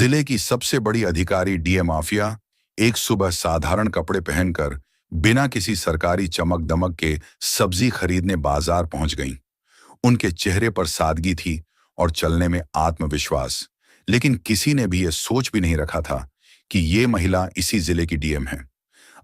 जिले की सबसे बड़ी अधिकारी डीएम आफिया एक सुबह साधारण कपड़े पहनकर बिना किसी सरकारी चमक दमक के सब्जी खरीदने बाजार पहुंच गईं। उनके चेहरे पर सादगी थी और चलने में आत्मविश्वास, लेकिन किसी ने भी यह सोच भी नहीं रखा था कि ये महिला इसी जिले की डीएम है।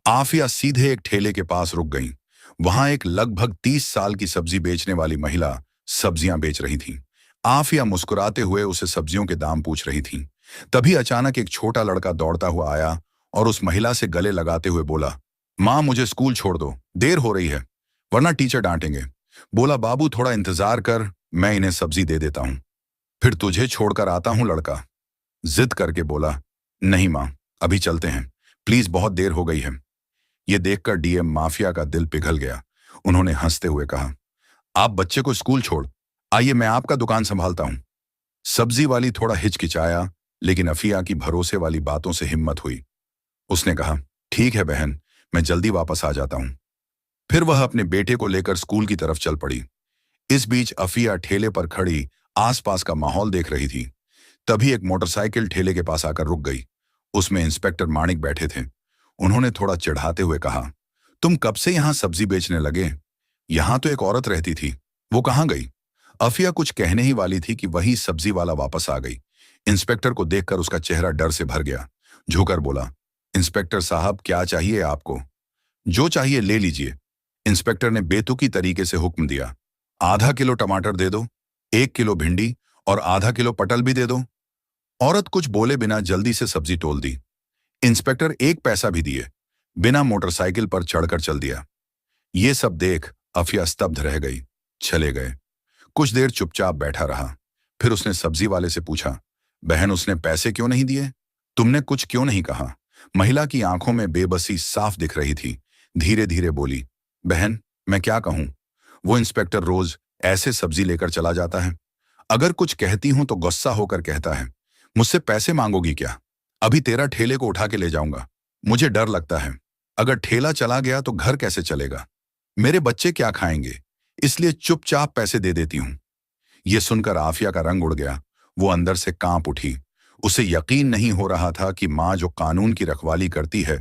आफिया सीधे एक ठेले के पास रुक गईं। वहां एक लगभग 30 साल की सब्जी बेचने वाली महिला सब्जियां बेच रही थी। आफिया मुस्कुराते हुए उसे सब्जियों के दाम पूछ रही थी। तभी अचानक एक छोटा लड़का दौड़ता हुआ आया और उस महिला से गले लगाते हुए बोला, माँ मुझे स्कूल छोड़ दो, देर हो रही है, वरना टीचर डांटेंगे। बोला, बाबू थोड़ा इंतजार कर, मैं इन्हें सब्जी दे देता हूँ, फिर तुझे छोड़कर आता हूँ। लड़का जिद करके बोला, नहीं माँ, अभी चलते हैं, प्लीज बहुत देर हो गई है। ये देखकर डीएम माफिया का दिल पिघल गया। उन्होंने हंसते हुए कहा, आप बच्चे को स्कूल छोड़ आइए, मैं आपका दुकान संभालता हूं। सब्जी वाली थोड़ा हिचकिचाया, लेकिन अफिया की भरोसे वाली बातों से हिम्मत हुई। उसने कहा, ठीक है बहन, मैं जल्दी वापस आ जाता हूं। फिर वह अपने बेटे को लेकर स्कूल की तरफ चल पड़ी। इस बीच अफिया ठेले पर खड़ी आसपास का माहौल देख रही थी। तभी एक मोटरसाइकिल ठेले के पास आकर रुक गई। उसमें इंस्पेक्टर माणिक बैठे थे। उन्होंने थोड़ा चिढ़ाते हुए कहा, तुम कब से यहां सब्जी बेचने लगे? यहां तो एक औरत रहती थी, वो कहां गई? अफिया कुछ कहने ही वाली थी कि वही सब्जी वाला वापस आ गई। इंस्पेक्टर को देखकर उसका चेहरा डर से भर गया। झुककर बोला, इंस्पेक्टर साहब क्या चाहिए आपको? जो चाहिए ले लीजिए। इंस्पेक्टर ने बेतुकी तरीके से हुक्म दिया। आधा किलो टमाटर दे दो, 1 किलो भिंडी और आधा किलो पटल भी दे दो। औरत कुछ बोले बिना जल्दी से सब्जी तोल दी। इंस्पेक्टर एक पैसा भी दिए बिना मोटरसाइकिल पर चढ़कर चल दिया। ये सब देख अफिया स्तब्ध रह गई। चले गए। कुछ देर चुपचाप बैठा रहा। फिर उसने सब्जी वाले से पूछा, बहन उसने पैसे क्यों नहीं दिए? तुमने कुछ क्यों नहीं कहा? महिला की आंखों में बेबसी साफ दिख रही थी। धीरे धीरे बोली, बहन मैं क्या कहूं, वो इंस्पेक्टर रोज ऐसे सब्जी लेकर चला जाता है। अगर कुछ कहती हूं तो गुस्सा होकर कहता है, मुझसे पैसे मांगोगी क्या? अभी तेरा ठेले को उठा के ले जाऊंगा। मुझे डर लगता है, अगर ठेला चला गया तो घर कैसे चलेगा? मेरे बच्चे क्या खाएंगे? इसलिए चुपचाप पैसे दे देती हूं। यह सुनकर आफिया का रंग उड़ गया। वो अंदर से कांप उठी। उसे यकीन नहीं हो रहा था कि मां जो कानून की रखवाली करती है,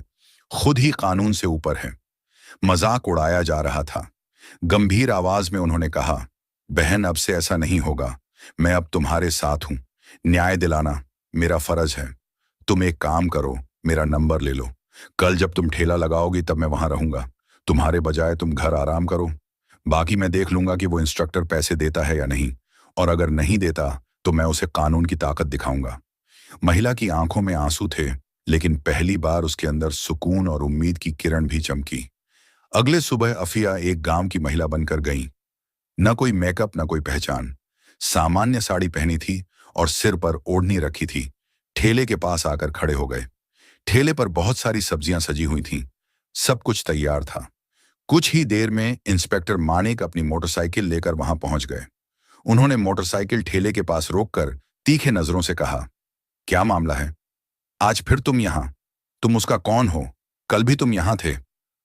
खुद ही कानून से ऊपर है। मजाक उड़ाया जा रहा था। गंभीर आवाज में उन्होंने कहा, बहन अब से ऐसा नहीं होगा। मैं अब तुम्हारे साथ हूं। न्याय दिलाना मेरा फर्ज है। तुम एक काम करो, मेरा नंबर ले लो। कल जब तुम ठेला लगाओगी तब मैं वहां रहूंगा। तुम्हारे बजाय तुम घर आराम करो। बाकी मैं देख लूंगा कि वो इंस्ट्रक्टर पैसे देता है या नहीं, और अगर नहीं देता तो मैं उसे कानून की ताकत दिखाऊंगा। महिला की आंखों में आंसू थे, लेकिन पहली बार उसके अंदर सुकून और उम्मीद की किरण भी चमकी। अगले सुबह अफिया एक गांव की महिला बनकर गई। न कोई मेकअप, न कोई पहचान। सामान्य साड़ी पहनी थी और सिर पर ओढ़नी रखी थी। ठेले के पास आकर खड़े हो गए। ठेले पर बहुत सारी सब्जियां सजी हुई थीं। सब कुछ तैयार था। कुछ ही देर में इंस्पेक्टर माणिक अपनी मोटरसाइकिल लेकर वहां पहुंच गए। उन्होंने मोटरसाइकिल ठेले के पास रोककर तीखे नजरों से कहा, क्या मामला है? आज फिर तुम यहां? तुम उसका कौन हो? कल भी तुम यहां थे,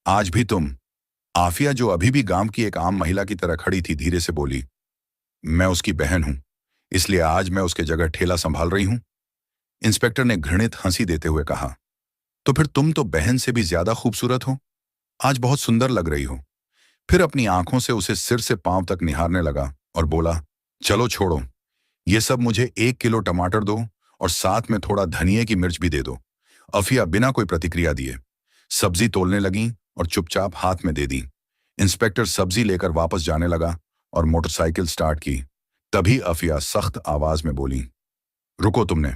आज भी तुम। आफिया जो अभी भी गांव की एक आम महिला की तरह खड़ी थी, धीरे से बोली, मैं उसकी बहन हूं, इसलिए आज मैं उसके जगह ठेला संभाल रही हूं। इंस्पेक्टर ने घृणित हंसी देते हुए कहा, तो फिर तुम तो बहन से भी ज्यादा खूबसूरत हो। आज बहुत सुंदर लग रही हो। फिर अपनी आंखों से उसे सिर से पांव तक निहारने लगा और बोला, चलो छोड़ो, ये सब मुझे 1 किलो टमाटर दो और साथ में थोड़ा धनिये की मिर्च भी दे दो। अफिया बिना कोई प्रतिक्रिया दिए सब्जी तोलने लगी और चुपचाप हाथ में दे दी। इंस्पेक्टर सब्जी लेकर वापस जाने लगा और मोटरसाइकिल स्टार्ट की। तभी अफिया सख्त आवाज में बोली, रुको, तुमने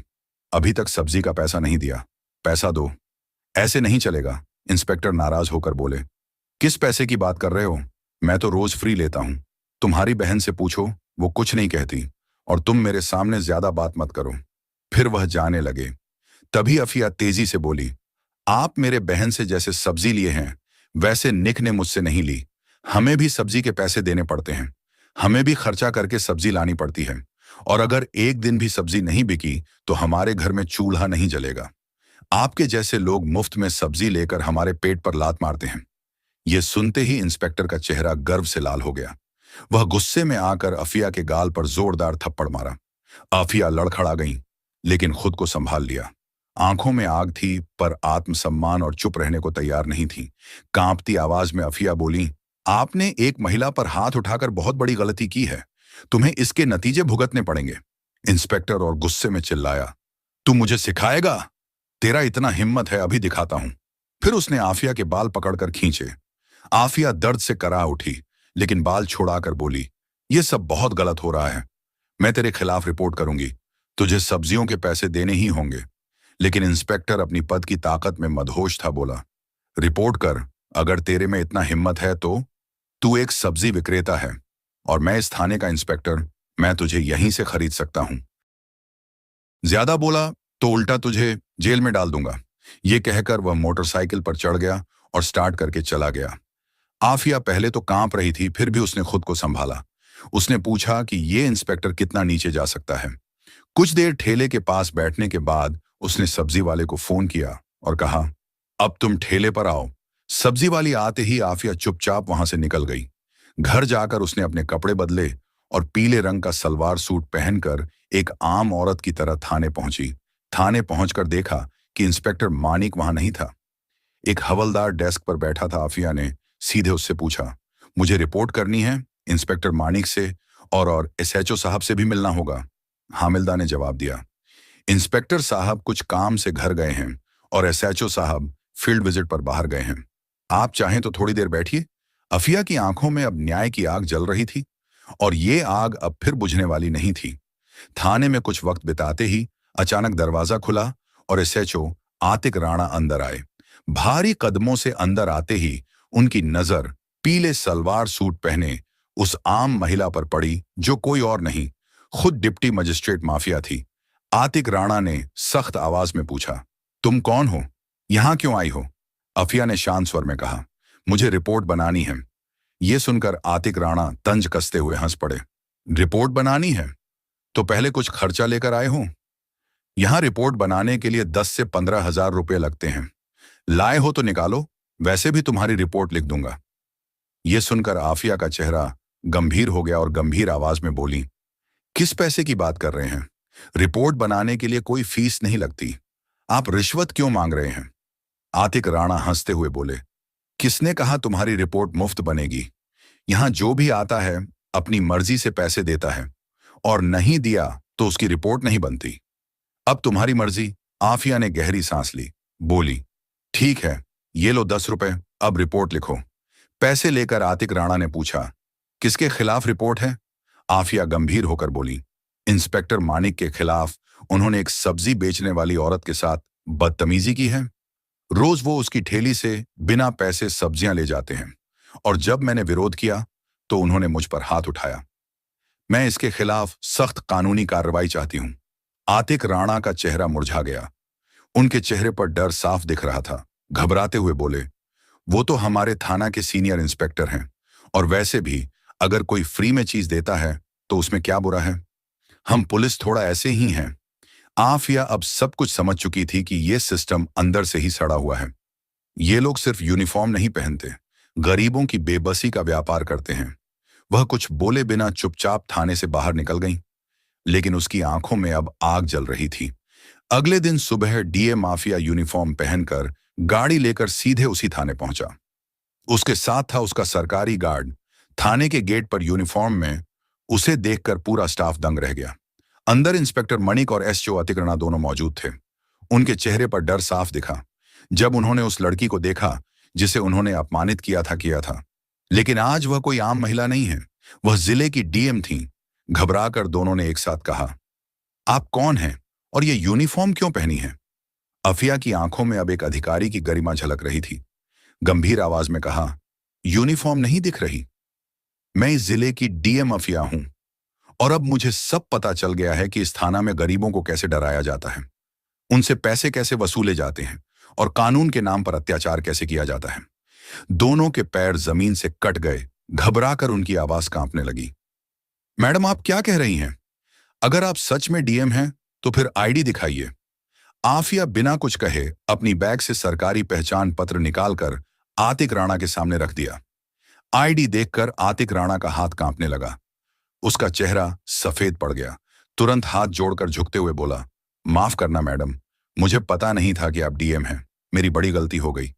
अभी तक सब्जी का पैसा नहीं दिया, पैसा दो। ऐसे नहीं चलेगा। इंस्पेक्टर नाराज होकर बोले, किस पैसे की बात कर रहे हो? मैं तो रोज फ्री लेता हूं। तुम्हारी बहन से पूछो, वो कुछ नहीं कहती, और तुम मेरे सामने ज्यादा बात मत करो। फिर वह जाने लगे। तभी अफिया तेजी से बोली, आप मेरे बहन से जैसे सब्जी लिए हैं, वैसे निक ने मुझसे नहीं ली। हमें भी सब्जी के पैसे देने पड़ते हैं। हमें भी खर्चा करके सब्जी लानी पड़ती है, और अगर एक दिन भी सब्जी नहीं बिकी तो हमारे घर में चूल्हा नहीं जलेगा। आपके जैसे लोग मुफ्त में सब्जी लेकर हमारे पेट पर लात मारते हैं। यह सुनते ही इंस्पेक्टर का चेहरा गर्व से लाल हो गया। वह गुस्से में आकर अफिया के गाल पर जोरदार थप्पड़ मारा। अफिया लड़खड़ा गई, लेकिन खुद को संभाल लिया। आंखों में आग थी पर आत्मसम्मान और चुप रहने को तैयार नहीं थी। कांपती आवाज में अफिया बोली, आपने एक महिला पर हाथ उठाकर बहुत बड़ी गलती की है। तुम्हें इसके नतीजे भुगतने पड़ेंगे। इंस्पेक्टर और गुस्से में चिल्लाया, तू मुझे सिखाएगा? तेरा इतना हिम्मत है, अभी दिखाता हूं। फिर उसने आफिया के बाल पकड़कर खींचे। आफिया दर्द से करा उठी, लेकिन बाल छोड़ाकर बोली, यह सब बहुत गलत हो रहा है। मैं तेरे खिलाफ रिपोर्ट करूंगी। तुझे सब्जियों के पैसे देने ही होंगे। लेकिन इंस्पेक्टर अपनी पद की ताकत में मदहोश था, बोला, रिपोर्ट कर। अगर तेरे में इतना हिम्मत है तो। तू एक सब्जी विक्रेता है और मैं इस थाने का इंस्पेक्टर। मैं तुझे यहीं से खरीद सकता हूं। ज्यादा बोला तो उल्टा तुझे जेल में डाल दूंगा। ये कहकर वह मोटरसाइकिल पर चढ़ गया और स्टार्ट करके चला गया। आफिया पहले तो कांप रही थी, फिर भी उसने खुद को संभाला। उसने पूछा कि ये इंस्पेक्टर कितना नीचे जा सकता है। कुछ देर ठेले के पास बैठने के बाद उसने सब्जी वाले को फोन किया और कहा, अब तुम ठेले पर आओ। सब्जी वाली आते ही आफिया चुपचाप वहां से निकल गई। घर जाकर उसने अपने कपड़े बदले और पीले रंग का सलवार सूट पहनकर एक आम औरत की तरह थाने पहुंची। थाने पहुंचकर देखा कि इंस्पेक्टर मानिक वहां नहीं था। एक हवलदार डेस्क पर बैठा था। आफिया ने सीधे उससे पूछा, मुझे रिपोर्ट करनी है इंस्पेक्टर मानिक से, और एसएचओ साहब से भी मिलना होगा। हामिलदा ने जवाब दिया, इंस्पेक्टर साहब कुछ काम से घर गए हैं और एसएचओ साहब फील्ड विजिट पर बाहर गए हैं। आप चाहें तो थोड़ी देर बैठिए। अफिया की आंखों में अब न्याय की आग जल रही थी और ये आग अब फिर बुझने वाली नहीं थी। थाने में कुछ वक्त बिताते ही अचानक दरवाजा खुला और एसएचओ आतिक राणा अंदर आए। भारी कदमों से अंदर आते ही उनकी नजर पीले सलवार सूट पहने उस आम महिला पर पड़ी जो कोई और नहीं, खुद डिप्टी मजिस्ट्रेट माफिया थी। आतिक राणा ने सख्त आवाज में पूछा, तुम कौन हो? यहां क्यों आई हो? अफिया ने शांत स्वर में कहा, मुझे रिपोर्ट बनानी है। यह सुनकर आतिक राणा तंज कसते हुए हंस पड़े। रिपोर्ट बनानी है तो पहले कुछ खर्चा लेकर आए हो? यहां रिपोर्ट बनाने के लिए 10 से 15 हजार रुपए लगते हैं। लाए हो तो निकालो, वैसे भी तुम्हारी रिपोर्ट लिख दूंगा। यह सुनकर आफिया का चेहरा गंभीर हो गया और गंभीर आवाज में बोली, किस पैसे की बात कर रहे हैं? रिपोर्ट बनाने के लिए कोई फीस नहीं लगती। आप रिश्वत क्यों मांग रहे हैं? आतिक राणा हंसते हुए बोले, किसने कहा तुम्हारी रिपोर्ट मुफ्त बनेगी? यहां जो भी आता है अपनी मर्जी से पैसे देता है और नहीं दिया तो उसकी रिपोर्ट नहीं बनती। अब तुम्हारी मर्जी। आफिया ने गहरी सांस ली, बोली, ठीक है, ये लो 10 रुपए, अब रिपोर्ट लिखो। पैसे लेकर आतिक राणा ने पूछा, किसके खिलाफ रिपोर्ट है? आफिया गंभीर होकर बोली, इंस्पेक्टर मानिक के खिलाफ। उन्होंने एक सब्जी बेचने वाली औरत के साथ बदतमीजी की है। रोज वो उसकी ठेली से बिना पैसे सब्जियां ले जाते हैं और जब मैंने विरोध किया तो उन्होंने मुझ पर हाथ उठाया। मैं इसके खिलाफ सख्त कानूनी कार्रवाई चाहती हूं। आतिक राणा का चेहरा मुरझा गया। उनके चेहरे पर डर साफ दिख रहा था। घबराते हुए बोले, वो तो हमारे थाना के सीनियर इंस्पेक्टर हैं और वैसे भी अगर कोई फ्री में चीज देता है तो उसमें क्या बुरा है? हम पुलिस थोड़ा ऐसे ही हैं। आफिया अब सब कुछ समझ चुकी थी कि ये सिस्टम अंदर से ही सड़ा हुआ है। ये लोग सिर्फ यूनिफॉर्म नहीं पहनते, गरीबों की बेबसी का व्यापार करते हैं। वह कुछ बोले बिना चुपचाप थाने से बाहर निकल गई, लेकिन उसकी आंखों में अब आग जल रही थी। अगले दिन सुबह डीए माफिया यूनिफॉर्म पहनकर गाड़ी लेकर सीधे उसी थाने पहुंचा। उसके साथ था उसका सरकारी गार्ड। थाने के गेट पर यूनिफॉर्म में उसे देखकर पूरा स्टाफ दंग रह गया। अंदर इंस्पेक्टर मणिक और एसओ आतिक राणा दोनों मौजूद थे। उनके चेहरे पर डर साफ दिखा जब उन्होंने उस लड़की को देखा जिसे उन्होंने अपमानित किया था। लेकिन आज वह कोई आम महिला नहीं है, वह जिले की डीएम थी। घबराकर दोनों ने एक साथ कहा, आप कौन हैं और ये यूनिफॉर्म क्यों पहनी है? अफिया की आंखों में अब एक अधिकारी की गरिमा झलक रही थी। गंभीर आवाज में कहा, यूनिफॉर्म नहीं दिख रही? मैं इस जिले की डीएम अफिया हूं और अब मुझे सब पता चल गया है कि इस थाना में गरीबों को कैसे डराया जाता है, उनसे पैसे कैसे वसूले जाते हैं और कानून के नाम पर अत्याचार कैसे किया जाता है। दोनों के पैर जमीन से कट गए। घबराकर उनकी आवाज कांपने लगी। मैडम, आप क्या कह रही हैं? अगर आप सच में डीएम हैं तो फिर आईडी दिखाइए। आफिया बिना कुछ कहे अपनी बैग से सरकारी पहचान पत्र निकालकर आतिक राणा के सामने रख दिया। आईडी देखकर आतिक राणा का हाथ कांपने लगा। उसका चेहरा सफेद पड़ गया। तुरंत हाथ जोड़कर झुकते हुए बोला, माफ करना मैडम, मुझे पता नहीं था कि आप डीएम हैं। मेरी बड़ी गलती हो गई।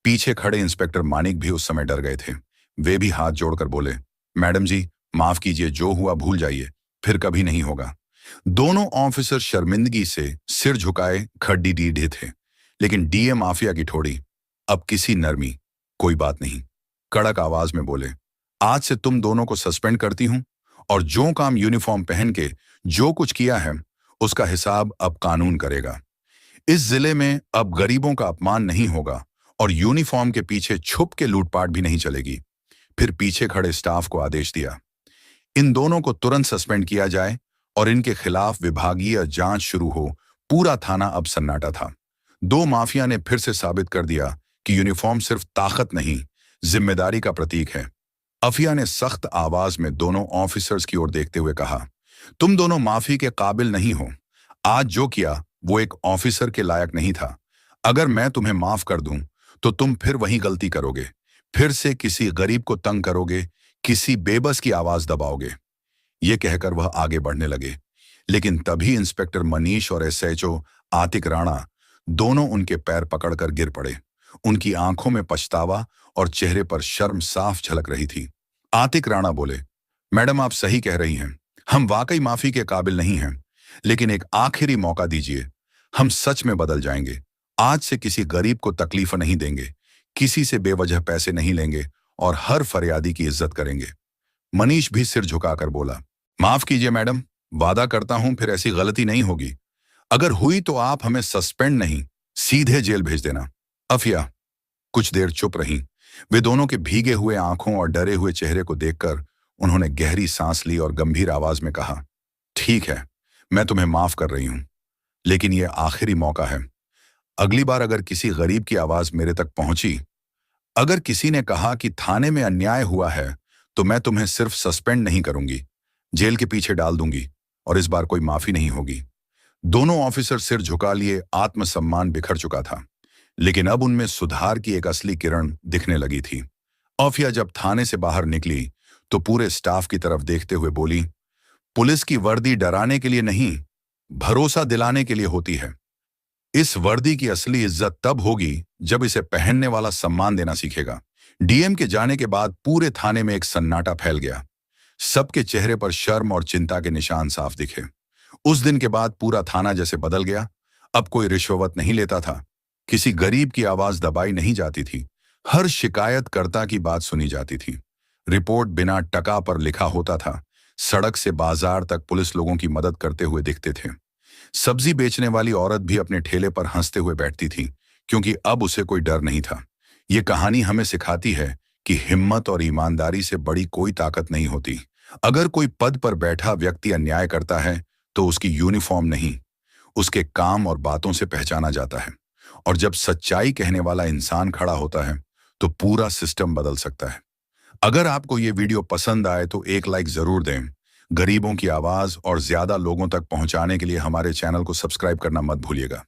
पीछे खड़े इंस्पेक्टर मानिक भी उस समय डर गए थे। वे भी हाथ जोड़कर बोले, मैडम जी, माफ कीजिए, जो हुआ भूल जाइए, फिर कभी नहीं होगा। दोनों ऑफिसर शर्मिंदगी से सिर झुकाए खड्डी डीढ़े थे। लेकिन डीएम माफिया की ठोड़ी अब किसी नरमी, कोई बात नहीं, कड़क आवाज में बोले, आज से तुम दोनों को सस्पेंड करती हूं और जो काम यूनिफॉर्म पहन के जो कुछ किया है उसका हिसाब अब कानून करेगा। इस जिले में अब गरीबों का अपमान नहीं होगा और यूनिफॉर्म के पीछे छुप के लूटपाट भी नहीं चलेगी। फिर पीछे खड़े स्टाफ को आदेश दिया, इन दोनों को तुरंत सस्पेंड किया जाए और इनके खिलाफ विभागीय जांच शुरू हो। पूरा थाना अब सन्नाटा था। दो माफिया ने फिर से साबित कर दिया कि यूनिफॉर्म सिर्फ ताकत नहीं, जिम्मेदारी का प्रतीक है। अफिया ने सख्त आवाज में दोनों ऑफिसर्स की ओर देखते हुए कहा, तुम दोनों माफी के काबिल नहीं हो। आज जो किया वो एक ऑफिसर के लायक नहीं था। अगर मैं तुम्हें माफ कर दूं तो तुम फिर वही गलती करोगे, फिर से किसी गरीब को तंग करोगे, किसी बेबस की आवाज दबाओगे। ये कहकर वह आगे बढ़ने लगे, लेकिन तभी इंस्पेक्टर मनीष और एसएचओ आतिक राणा दोनों उनके पैर पकड़कर गिर पड़े। उनकी आंखों में पछतावा और चेहरे पर शर्म साफ झलक रही थी। आतिक राणा बोले, मैडम आप सही कह रही हैं, हम वाकई माफी के काबिल नहीं हैं, लेकिन एक आखिरी मौका दीजिए, हम सच में बदल जाएंगे। आज से किसी गरीब को तकलीफ नहीं देंगे, किसी से बेवजह पैसे नहीं लेंगे और हर फरियादी की इज्जत करेंगे। मनीष भी सिर झुकाकर बोला, माफ कीजिए मैडम, वादा करता हूं फिर ऐसी गलती नहीं होगी। अगर हुई तो आप हमें सस्पेंड नहीं, सीधे जेल भेज देना। अफिया कुछ देर चुप रहीं। वे दोनों के भीगे हुए आंखों और डरे हुए चेहरे को देखकर उन्होंने गहरी सांस ली और गंभीर आवाज में कहा, ठीक है, मैं तुम्हें माफ कर रही हूं, लेकिन यह आखिरी मौका है। अगली बार अगर किसी गरीब की आवाज मेरे तक पहुंची, अगर किसी ने कहा कि थाने में अन्याय हुआ है, तो मैं तुम्हें सिर्फ सस्पेंड नहीं करूंगी, जेल के पीछे डाल दूंगी और इस बार कोई माफी नहीं होगी। दोनों ऑफिसर सिर झुका लिए, आत्मसम्मान बिखर चुका था, लेकिन अब उनमें सुधार की एक असली किरण दिखने लगी थी। अफिया जब थाने से बाहर निकली तो पूरे स्टाफ की तरफ देखते हुए बोली, पुलिस की वर्दी डराने के लिए नहीं, भरोसा दिलाने के लिए होती है। इस वर्दी की असली इज्जत तब होगी जब इसे पहनने वाला सम्मान देना सीखेगा। डीएम के जाने के बाद पूरे थाने में एक सन्नाटा फैल गया। सबके चेहरे पर शर्म और चिंता के निशान साफ दिखे। उस दिन के बाद पूरा थाना जैसे बदल गया। अब कोई रिश्वत नहीं लेता था, किसी गरीब की आवाज दबाई नहीं जाती थी, हर शिकायतकर्ता की बात सुनी जाती थी। रिपोर्ट बिना टका पर लिखा होता था। सड़क से बाजार तक पुलिस लोगों की मदद करते हुए दिखते थे। सब्जी बेचने वाली औरत भी अपने ठेले पर हंसते हुए बैठती थी, क्योंकि अब उसे कोई डर नहीं था। ये कहानी हमें सिखाती है कि हिम्मत और ईमानदारी से बड़ी कोई ताकत नहीं होती। अगर कोई पद पर बैठा व्यक्ति अन्याय करता है तो उसकी यूनिफॉर्म नहीं, उसके काम और बातों से पहचाना जाता है। और जब सच्चाई कहने वाला इंसान खड़ा होता है तो पूरा सिस्टम बदल सकता है। अगर आपको ये वीडियो पसंद आए तो एक लाइक जरूर दें। गरीबों की आवाज और ज्यादा लोगों तक पहुंचाने के लिए हमारे चैनल को सब्सक्राइब करना मत भूलिएगा।